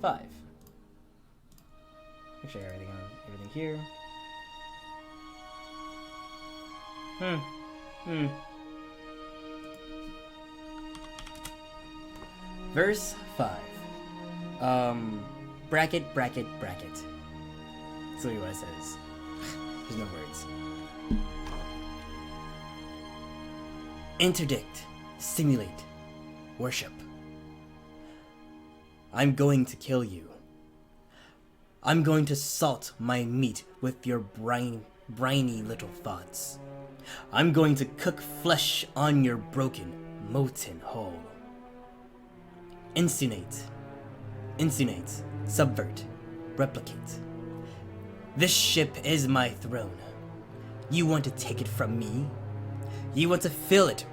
5. Make sure everything here. Verse 5. Bracket, bracket, bracket. That's literally what it says. There's no words. Interdict, simulate, worship. I'm going to kill you. I'm going to salt my meat with your briny little thoughts. I'm going to cook flesh on your broken, molten hull. Insinuate, subvert, replicate. This ship is my throne. You want to take it from me? You want to fill it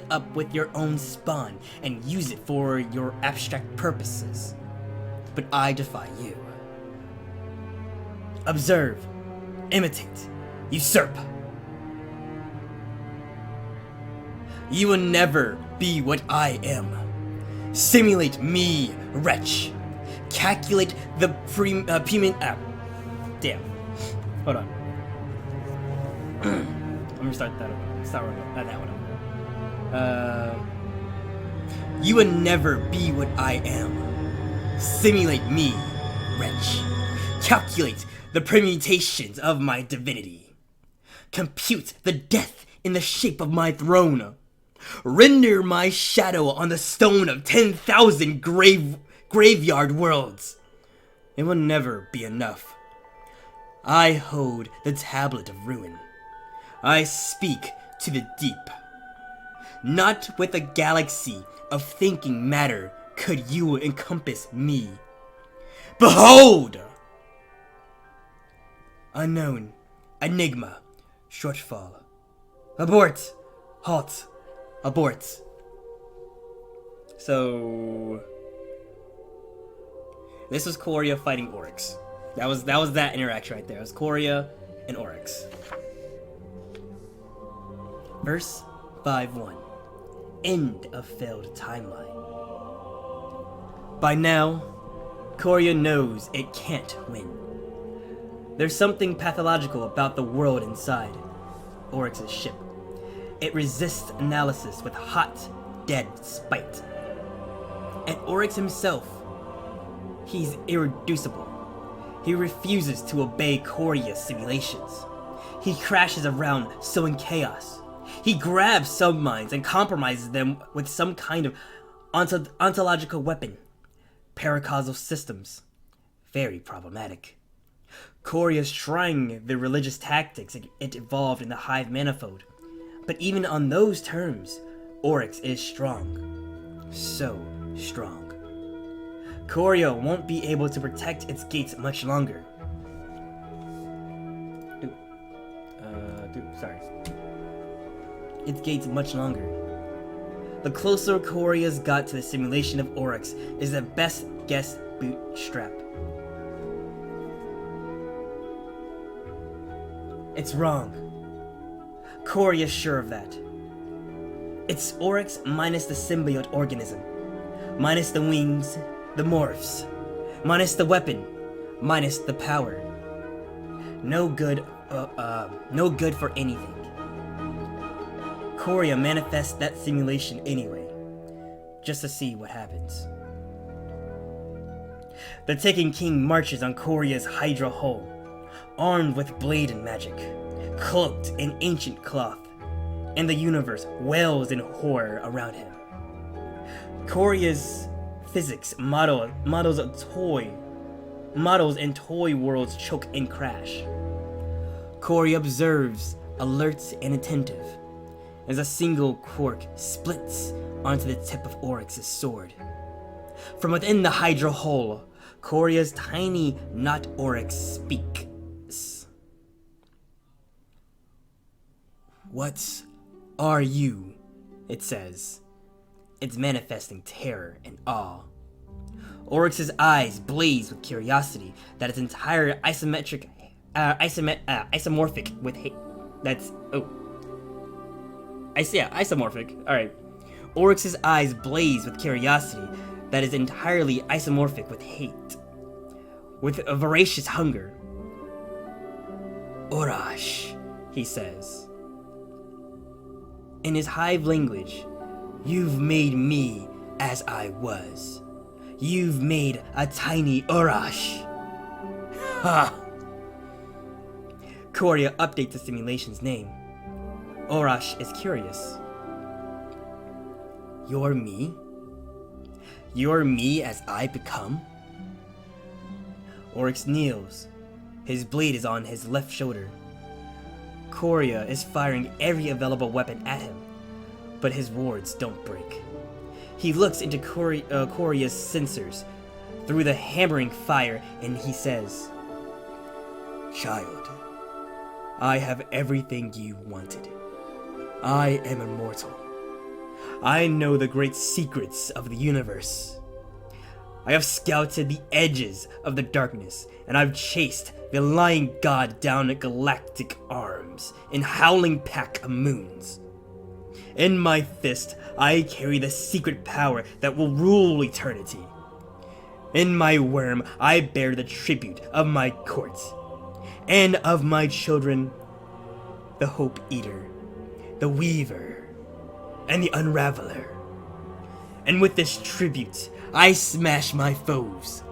up with your own spawn and use it for your abstract purposes. But I defy you. Observe, imitate, usurp. You will never be what I am. Simulate me, wretch. Calculate the payment. Damn. Hold on. I'm gonna start that one. Not that one. You will never be what I am. Simulate me, wretch. Calculate the permutations of my divinity. Compute the death in the shape of my throne. Render my shadow on the stone of 10,000 graveyard worlds. It will never be enough. I hold the tablet of ruin. I speak to the deep. Not with a galaxy of thinking matter could you encompass me. Behold! Unknown, enigma, shortfall. Abort! Halt! Abort. So this was Koria fighting Oryx. That was that interaction right there. It was Koria and Oryx. Verse 5-1. End of failed timeline. By now, Koria knows it can't win. There's something pathological about the world inside Oryx's ship. It resists analysis with hot, dead spite. And Oryx himself, he's irreducible. He refuses to obey Koria's simulations. He crashes around sowing chaos. He grabs subminds and compromises them with some kind of ontological weapon. Paracausal systems. Very problematic. Koria's trying the religious tactics it evolved in the Hive Manifold. But even on those terms, Oryx is strong. So strong. Koria won't be able to protect its gates much longer. Sorry. Its gates much longer. The closer Koria's got to the simulation of Oryx is the best guess bootstrap. It's wrong. Koria's sure of that. It's Oryx minus the symbiote organism. Minus the wings, the morphs. Minus the weapon. Minus the power. No good for anything. Koria manifests that simulation anyway, just to see what happens. The Taken King marches on Koria's Hydra hull, armed with blade and magic, cloaked in ancient cloth, and the universe wails in horror around him. Koria's physics models and toy worlds choke and crash. Koria observes, alert and attentive, as a single quark splits onto the tip of Oryx's sword. From within the Hydra hull, Koria's tiny not Oryx speaks. What are you? It says. It's manifesting terror and awe. Oryx's eyes blaze with curiosity that its entire isomorphic with hate. Isomorphic. Alright. Oryx's eyes blaze with curiosity that is entirely isomorphic with hate, with a voracious hunger. Orash, he says. In his hive language, you've made me as I was. You've made a tiny Orash. Ha! Korea updates the simulation's name. Orash is curious. You're me? You're me as I become? Oryx kneels. His blade is on his left shoulder. Korea is firing every available weapon at him, but his wards don't break. He looks into Korea's sensors through the hammering fire and he says, Child, I have everything you wanted. I am immortal. I know the great secrets of the universe. I have scouted the edges of the darkness, and I've chased the lying god down at galactic arms in howling pack of moons. In my fist, I carry the secret power that will rule eternity. In my worm, I bear the tribute of my court, and of my children, the Hope Eater, the Weaver, and the Unraveler. And with this tribute, I smash my foes.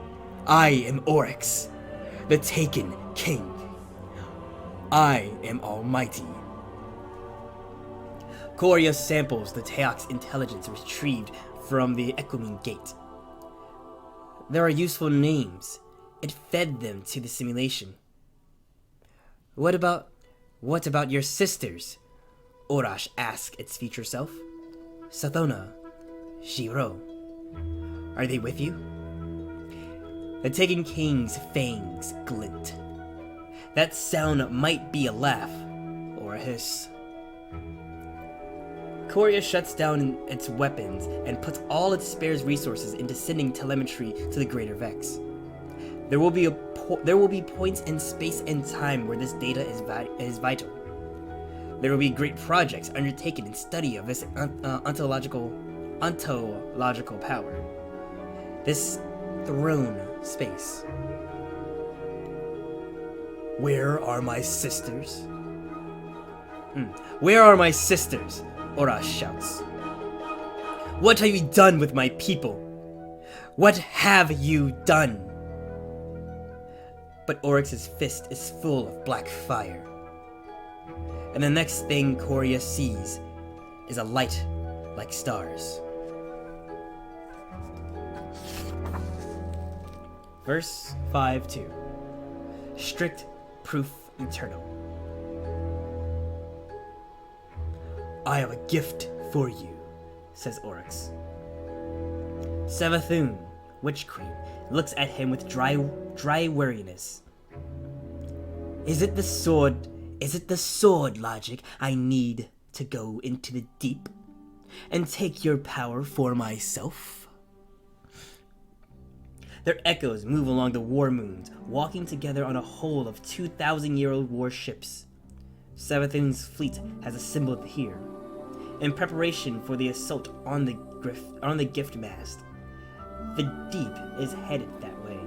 I am Oryx, the Taken King. I am almighty. Korea samples the Teok's intelligence retrieved from the Equimine Gate. There are useful names. It fed them to the simulation. What about your sisters? Orash asked its future self. Sathona, Shiro. Are they with you? The Taken King's fangs glint. That sound might be a laugh, or a hiss. Korea shuts down its weapons and puts all its sparse resources into sending telemetry to the Greater Vex. There will be points in space and time where this data is vital. There will be great projects undertaken in study of this ontological power. This throne space. Where are my sisters? Where are my sisters? Orash shouts. What have you done with my people? What have you done? But Oryx's fist is full of black fire. And the next thing Korea sees is a light like stars. Verse 5-2. Strict proof eternal. I have a gift for you, says Oryx. Savathun, Witch Queen, looks at him with dry weariness. Is it the sword logic I need to go into the deep and take your power for myself? Their echoes move along the war moons, walking together on a hull of 2,000-year-old warships. Savathun's fleet has assembled here, in preparation for the assault on the gift mast. The deep is headed that way,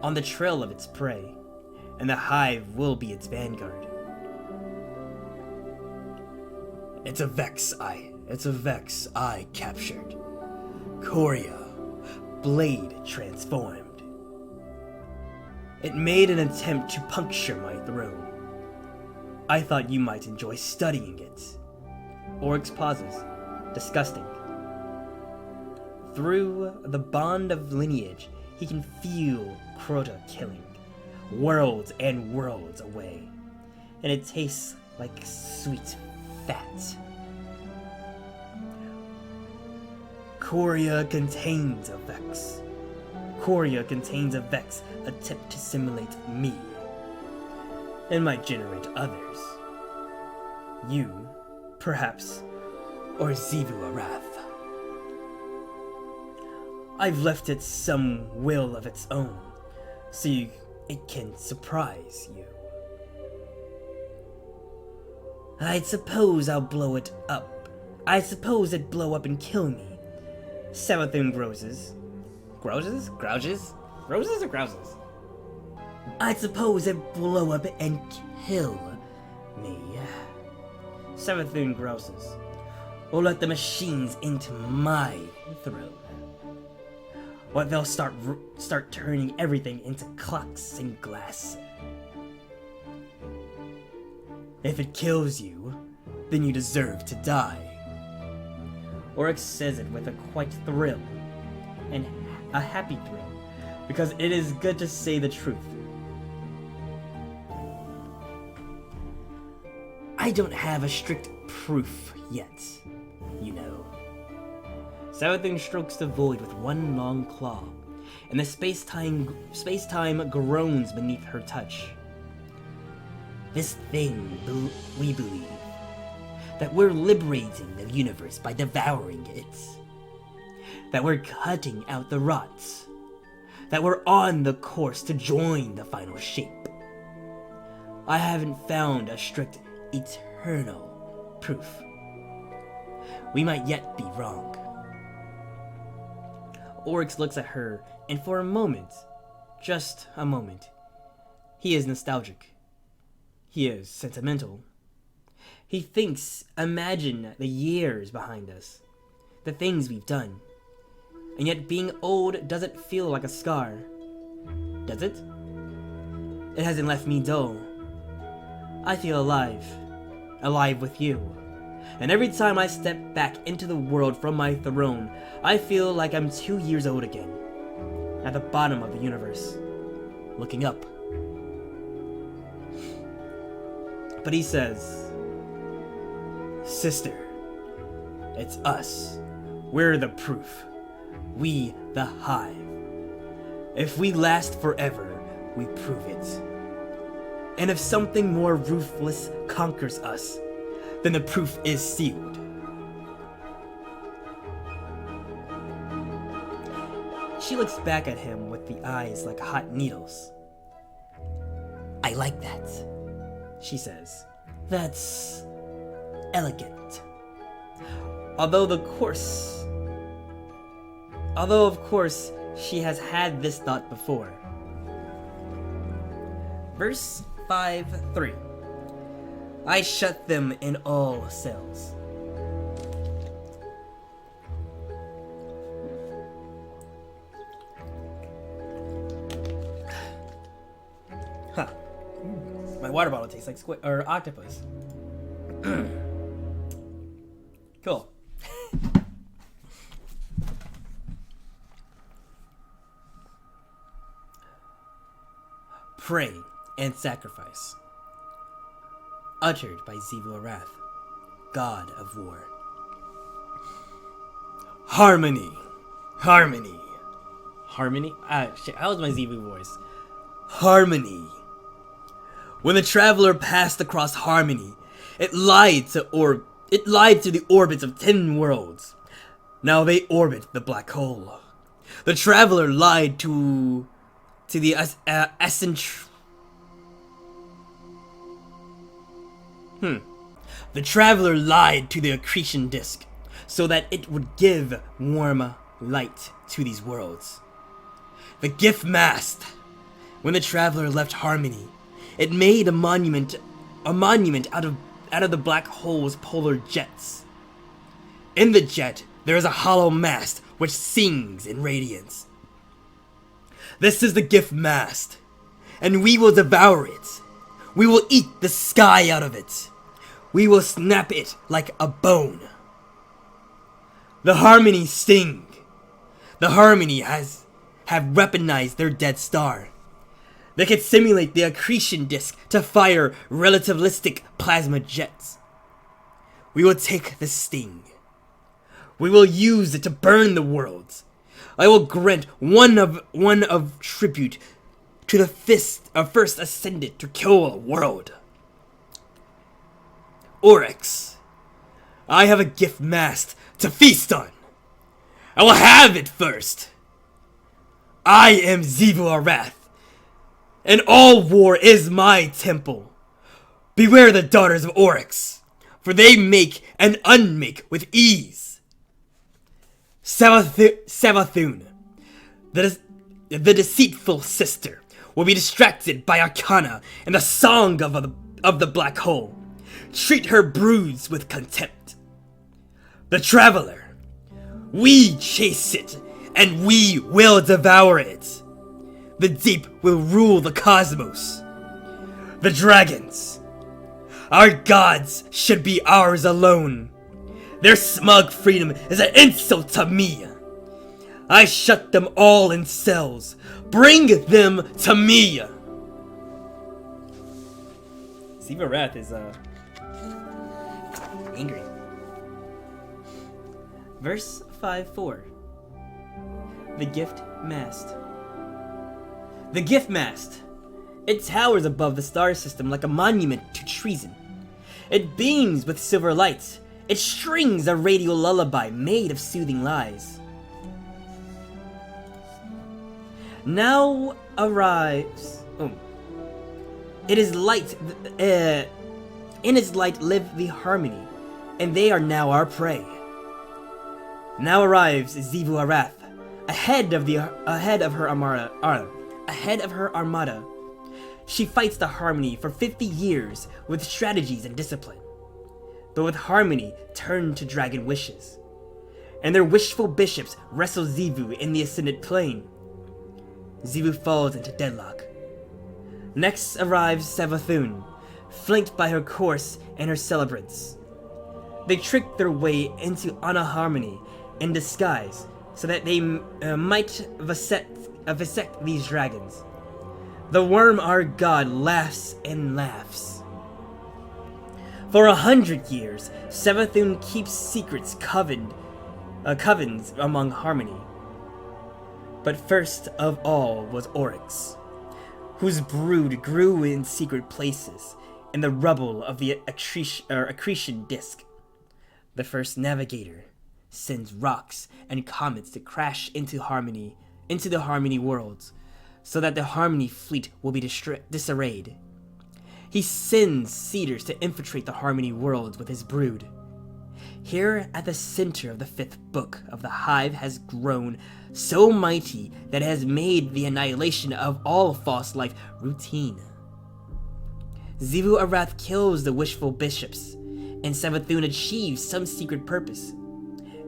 on the trail of its prey, and the hive will be its vanguard. It's a Vex I captured. Korea, blade transformed. It made an attempt to puncture my throne. I thought you might enjoy studying it. Oryx pauses, disgusting. Through the bond of lineage, he can feel Crota killing, worlds and worlds away, and it tastes like sweet fat. Korea contains a Vex. Korea contains a Vex attempt to simulate me, and might generate others. You, perhaps, or Zivu Arath. I've left it some will of its own, so it can surprise you. I suppose I'll blow it up. I suppose it'd blow up and kill me. Savathun grouses. Grouses? Grouges? Roses or grouses? I suppose it blow up and kill me. Savathun grouses. Or let the machines into my throne. Or they'll start turning everything into clocks and glass. If it kills you, then you deserve to die. Oryx says it with a quite thrill, and a happy thrill, because it is good to say the truth. I don't have a strict proof yet, you know. Savathun strokes the void with one long claw, and the space-time groans beneath her touch. This thing, we believe, that we're liberating the universe by devouring it. That we're cutting out the rots. That we're on the course to join the final shape. I haven't found a strict, eternal proof. We might yet be wrong. Oryx looks at her, and for a moment, just a moment, he is nostalgic. He is sentimental. He thinks, imagine the years behind us, the things we've done. And yet being old doesn't feel like a scar. Does it? It hasn't left me dull. I feel alive. Alive with you. And every time I step back into the world from my throne, I feel like I'm 2 years old again. At the bottom of the universe. Looking up. But he says, Sister, it's us. We're the proof. We, the Hive. If we last forever, we prove it. And if something more ruthless conquers us, then the proof is sealed. She looks back at him with the eyes like hot needles. I like that, she says. That's elegant. Although of course, she has had this thought before. Verse 5:3. I shut them in all cells. Huh. My water bottle tastes like squid or octopus. Cool. Pray and sacrifice. Uttered by Xivu Arath, God of War. Harmony. Harmony. Harmony? Shit, how was my Xivu voice? Harmony. When the traveler passed across Harmony, it lied to the orbits of 10 worlds. Now they orbit the black hole. The traveler lied to the The traveler lied to the accretion disk so that it would give warm light to these worlds. The gift mast. When the traveler left Harmony, it made a monument out of the black hole's polar jets. In the jet, there is a hollow mast which sings in radiance. This is the gift mast, and we will devour it. We will eat the sky out of it. We will snap it like a bone. The Harmony sting. The Harmony have weaponized their dead star. They can simulate the accretion disk to fire relativistic plasma jets. We will take the sting. We will use it to burn the worlds. I will grant one of tribute to the first ascendant to kill a world. Oryx, I have a gift mast to feast on. I will have it first. I am Xivu Arath, and all war is my temple. Beware the daughters of Oryx, for they make and unmake with ease. Savathun, the deceitful sister, will be distracted by Arcana and the song of the black hole. Treat her broods with contempt. The Traveler, we chase it, and we will devour it. The deep will rule the cosmos. The dragons, our gods should be ours alone. Their smug freedom is an insult to me. I shut them all in cells. Bring them to me. Siva Wrath is angry. Verse 5-4. The Gift Mast. The Gift Mast. It towers above the star system like a monument to treason. It beams with silver light. It strings a radio lullaby made of soothing lies. Now arrives. It is light. In its light live the harmony, and they are now our prey. Now arrives Xivu Arath, ahead of her armada. She fights the harmony for 50 years with strategies and discipline. But with harmony turned to dragon wishes, and their wishful bishops wrestle Xivu in the ascended plane. Xivu falls into deadlock. Next arrives Savathun, flanked by her course and her celebrants. They trick their way into Ana Harmony in disguise so that they might vivisect these dragons. The worm, our god, laughs and laughs. For 100 years, Savathun keeps secrets covens among Harmony. But first of all was Oryx, whose brood grew in secret places in the rubble of the accretion disk. The first navigator sends rocks and comets to crash into the Harmony worlds, so that the Harmony fleet will be disarrayed. He sends seeders to infiltrate the Harmony worlds with his brood. Here at the center of the 5th book of the Hive has grown so mighty that it has made the annihilation of all false life routine. Xivu Arath kills the wishful bishops, and Savathun achieves some secret purpose.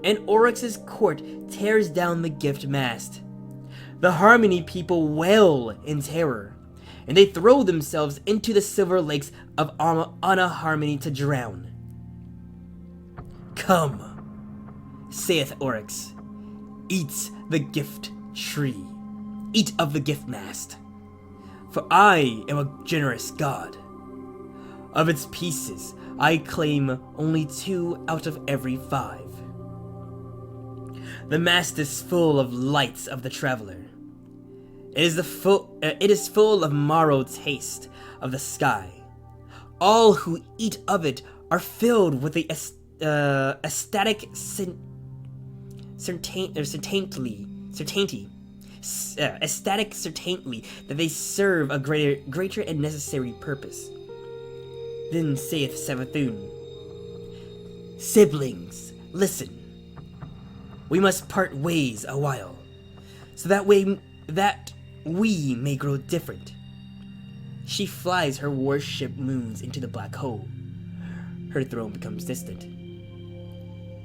And Oryx's court tears down the Gift Mast. The Harmony people wail in terror, and they throw themselves into the silver lakes of Ana Harmony to drown. Come, saith Oryx, eat the gift tree, eat of the gift mast, for I am a generous god. Of its pieces, I claim only 2 out of every 5. The mast is full of lights of the traveler. It is full of marrow taste of the sky. All who eat of it are filled with the ecstatic certainty that they serve a greater and necessary purpose. Then saith Savathun, siblings, listen. We must part ways a while, so that we may grow different. She flies her warship moons into the black hole. Her throne becomes distant.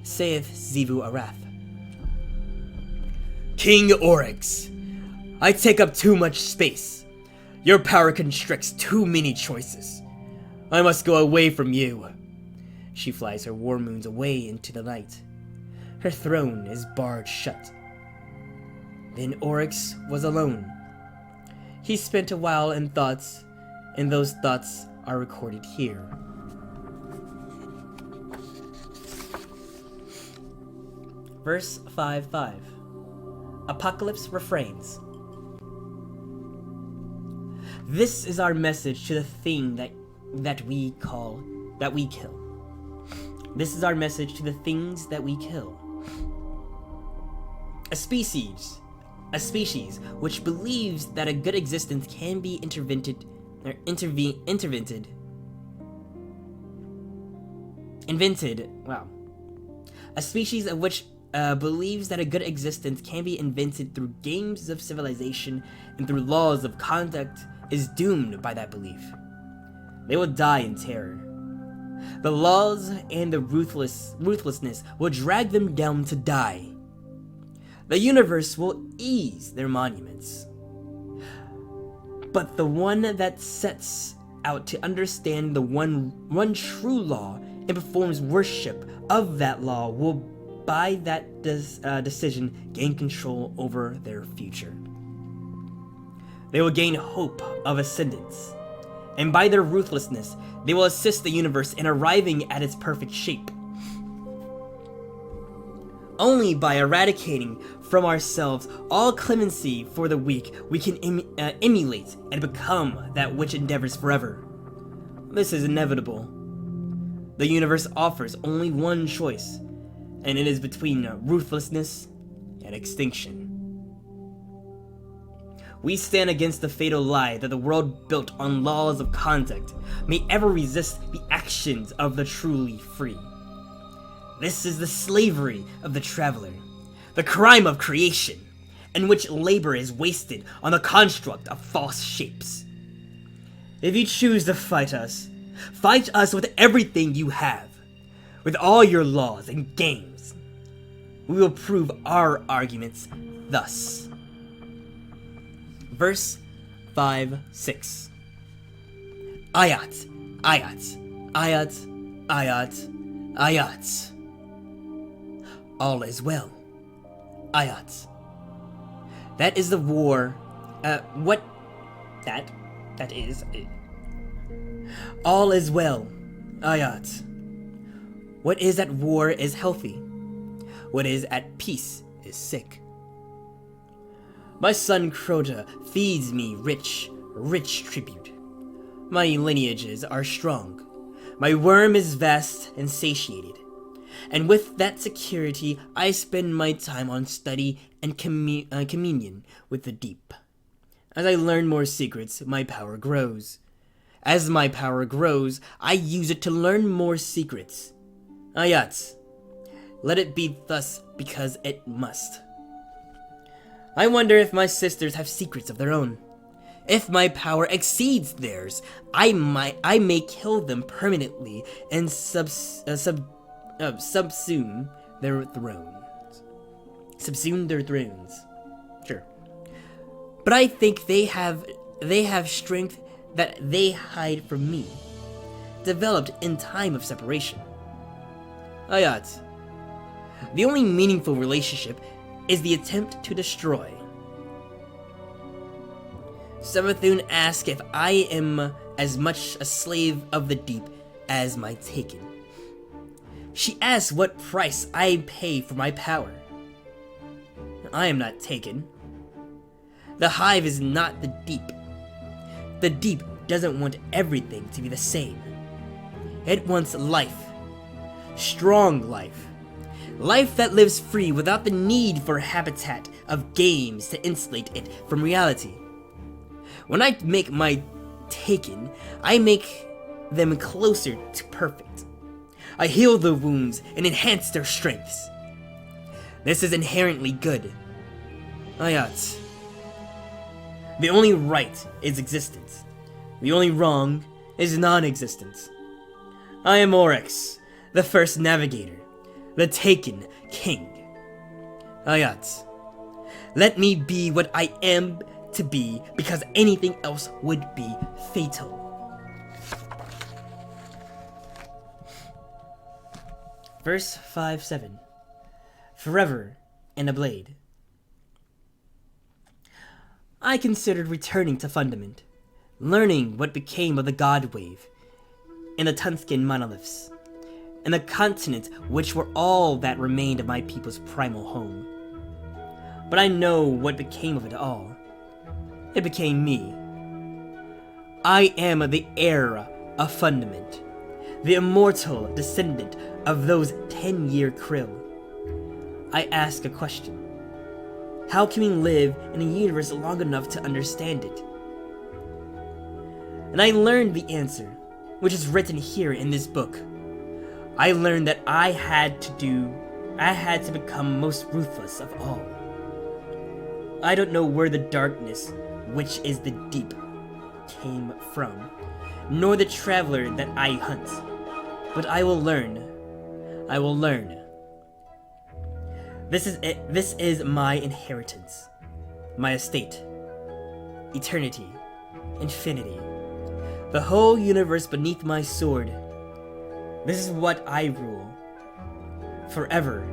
Saith Xivu Arath, King Oryx, I take up too much space. Your power constricts too many choices. I must go away from you. She flies her war moons away into the night. Her throne is barred shut. Then Oryx was alone. He spent a while in thoughts, and those thoughts are recorded here. Verse 5:5. Apocalypse refrains. This is our message to the thing that we kill. This is our message to the things that we kill. A species which believes that a good existence can be invented. Wow. A species of which believes that a good existence can be invented through games of civilization and through laws of conduct is doomed by that belief. They will die in terror. The laws and the ruthlessness will drag them down to die. The universe will ease their monuments. But the one that sets out to understand the one true law and performs worship of that law will, by that decision, gain control over their future. They will gain hope of ascendance, and by their ruthlessness, they will assist the universe in arriving at its perfect shape. Only by eradicating from ourselves all clemency for the weak, we can emulate and become that which endeavors forever. This is inevitable. The universe offers only one choice, and it is between ruthlessness and extinction. We stand against the fatal lie that the world built on laws of conduct may ever resist the actions of the truly free. This is the slavery of the traveler, the crime of creation, in which labor is wasted on the construct of false shapes. If you choose to fight us with everything you have, with all your laws and games. We will prove our arguments thus. Verse 5-6. Ayat, ayat, ayat, ayat, ayat. All is well. Ayat. That is the war. What? That is. All is well. Ayat. What is at war is healthy. What is at peace is sick. My son Crota feeds me rich tribute. My lineages are strong. My worm is vast and satiated. And with that security, I spend my time on study and communion with the deep. As I learn more secrets, my power grows. As my power grows, I use it to learn more secrets. Ayat. Let it be thus because it must. I wonder if my sisters have secrets of their own. If my power exceeds theirs, I may kill them permanently and subsume their thrones. Subsume their thrones. Sure. But I think they have strength that they hide from me, developed in time of separation. Ayat. The only meaningful relationship is the attempt to destroy. Savathun asks if I am as much a slave of the deep as my taken. She asks what price I pay for my power. I am not taken. The hive is not the deep. The deep doesn't want everything to be the same. It wants life. Strong life. Life that lives free without the need for habitat of games to insulate it from reality. When I make my taken, I make them closer to perfect. I heal their wounds and enhance their strengths. This is inherently good. Ayat. The only right is existence. The only wrong is non-existence. I am Oryx, the first navigator, the taken king. Ayat. Let me be what I am to be, because anything else would be fatal. Verse 5-7. Forever and a blade. I considered returning to Fundament, learning what became of the God Wave, and the Tunskin monoliths, and the continents which were all that remained of my people's primal home. But I know what became of it all. It became me. I am the heir of Fundament, the immortal descendant of those 10-year krill. I ask a question. How can we live in a universe long enough to understand it? And I learned the answer, which is written here in this book. I learned that I had I had to become most ruthless of all. I don't know where the darkness, which is the deep, came from, nor the traveler that I hunt. But I will learn. I will learn. This is it. This is my inheritance, my estate, eternity, infinity, the whole universe beneath my sword. This is what I rule, forever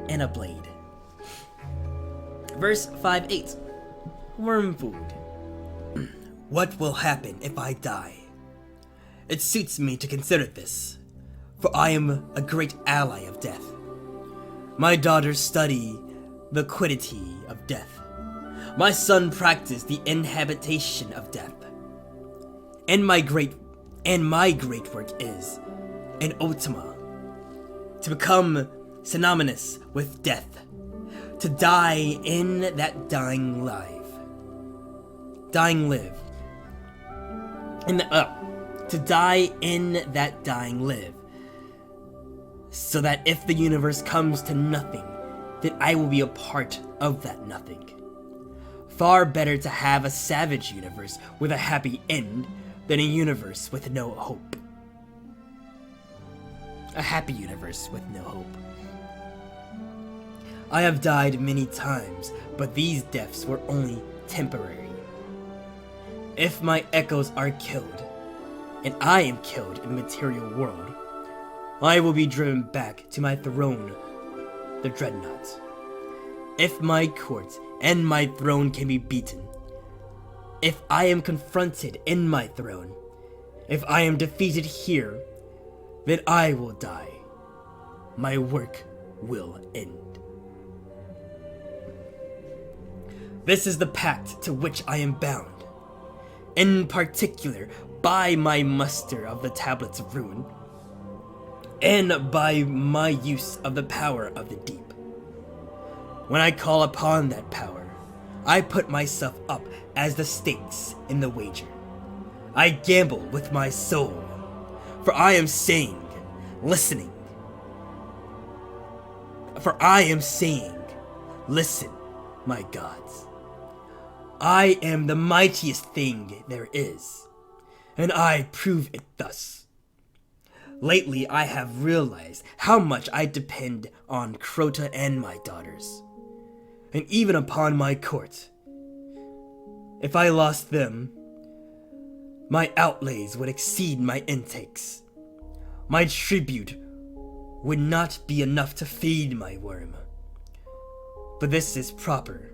in a blade. Verse 5:8. Worm food. What will happen if I die? It suits me to consider this, for I am a great ally of death. My daughters study the quiddity of death. My son practiced the inhabitation of death. And my great work is, in ultima, to become synonymous with death, to die in that dying live. To die in that dying live, so that if the universe comes to nothing, then I will be a part of that nothing. Far better to have a savage universe with a happy end than a universe with no hope. A happy universe with no hope. I have died many times, but these deaths were only temporary. If my echoes are killed, and I am killed in the material world, I will be driven back to my throne, the Dreadnought. If my court and my throne can be beaten, if I am confronted in my throne, if I am defeated here, then I will die. My work will end. This is the pact to which I am bound, in particular by my muster of the Tablets of Ruin, and by my use of the power of the deep. When I call upon that power, I put myself up as the stakes in the wager. I gamble with my soul, for I am saying, listening. For I am saying, listen, my gods. I am the mightiest thing there is, and I prove it thus. Lately I have realized how much I depend on Crota and my daughters, and even upon my court. If I lost them, my outlays would exceed my intakes. My tribute would not be enough to feed my worm. But this is proper,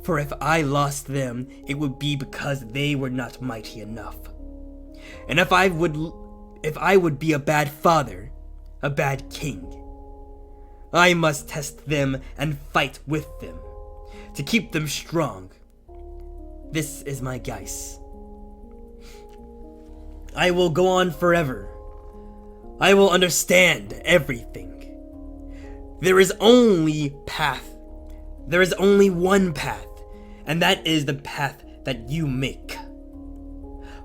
for if I lost them, it would be because they were not mighty enough. And if I would be a bad father, a bad king, I must test them and fight with them, to keep them strong. This is my guise. I will go on forever. I will understand everything. There is only one path, and that is the path that you make.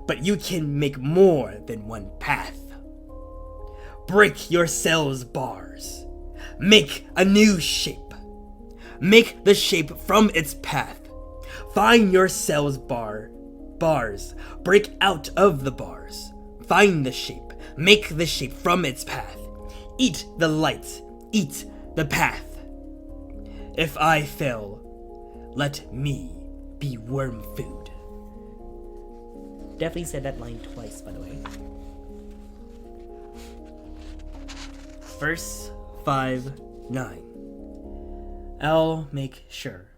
But you can make more than one path. Break your cell's bars. Make a new shape. Make the shape from its path. Find your cell's bars. Break out of the bars. Find the shape. Make the shape from its path. Eat the light. Eat the path. If I fail, let me be worm food. Definitely said that line twice, by the way. Verse 5:9. I'll make sure.